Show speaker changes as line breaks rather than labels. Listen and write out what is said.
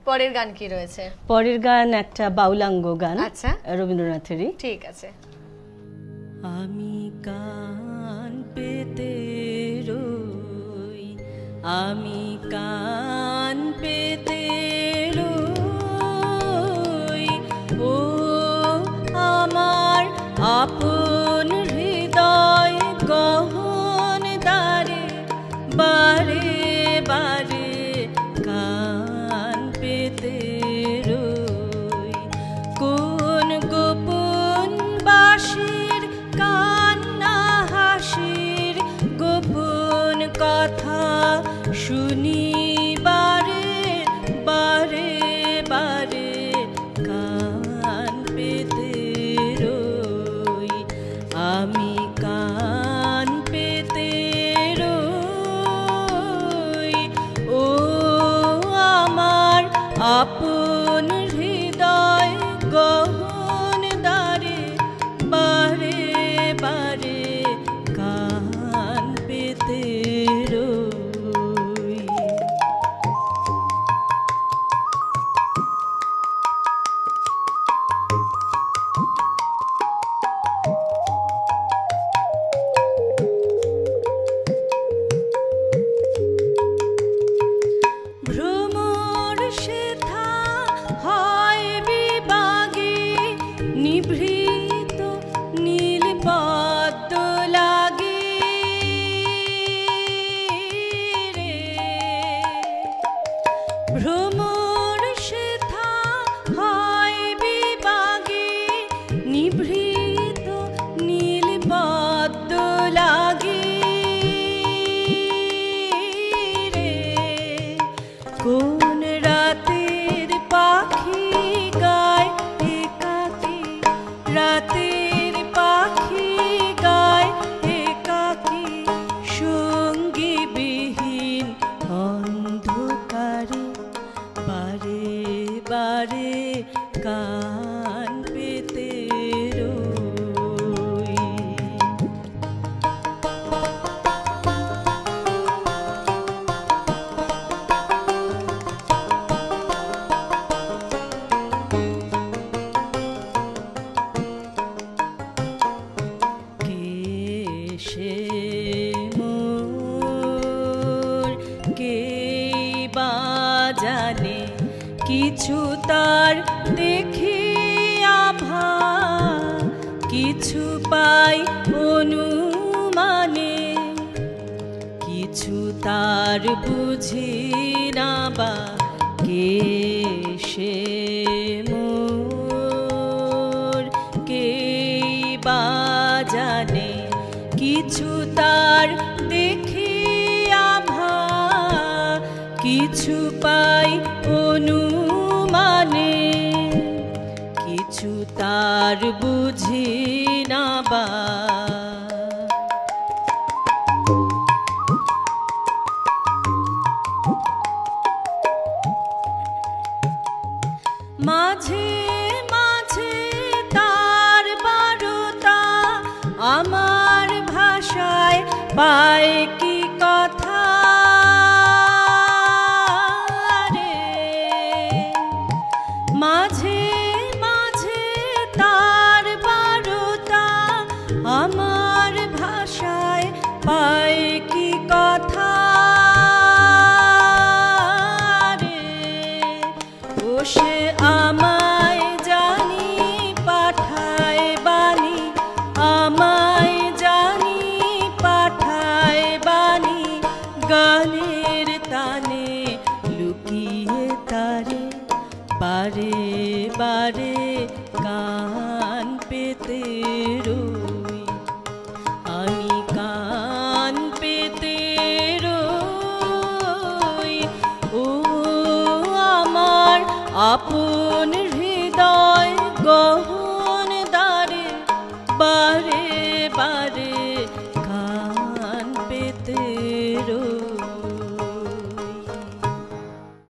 পরের গান কি রয়েছে?
পরের গান একটা বাউলাঙ্গ গান,
আচ্ছা,
রবীন্দ্রনাথেরই।
ঠিক আছে।
আমি কান পেতে রই, আমি কান পেতে রই, ও আমার আপন হৃদয় গহন দ্বারে, বারে বারে কান পেতে রই। কোন গোপন বাঁশির কান্না হাসির গোপন কথা শুনি বারে বারে বারে কান পেতে রই, আমি কান পেতে রই, ও আমার আপন হৃদয় গহন দ্বারে, বারে বারে কান পেতে রই। ভ্রমর সেথা হয় বিবাগে, নিভৃত নীল পদ্ম লাগে রে। ভ্রমর সেথা হয় বিবাগে, নিভৃত নীল পদ্ম লাগে রে। কোন রাতের পাখি গায় একাকী, রাতের পাখি গায় একাকী, সঙ্গী বিহীন অন্ধকারে, বারে বারে কান পেতে রই। কে সে মোর, কে বা জানে, কিছু তার দেখি আভা, কিছু পাই অনুমানে, কিছু তার বুঝি না বা। কে সে মোর, কে বা জানে, কিছু তার দেখি আভা, কিছু পাই অনুমানে, কিছু তার বুঝি না বা। মাঝে মাঝে তার বারতা আমার ভাষায় পায় কি কথা রে। মাঝে মাঝে তার বারতা আমার ভাষায় পায় কি কথা রে। ও সে আমায় জানি পাঠায় বাণী, আমায় জানি পাঠায় বাণী, গানের তানে লুকিয়ে তারে, বারে বারে কান পেতে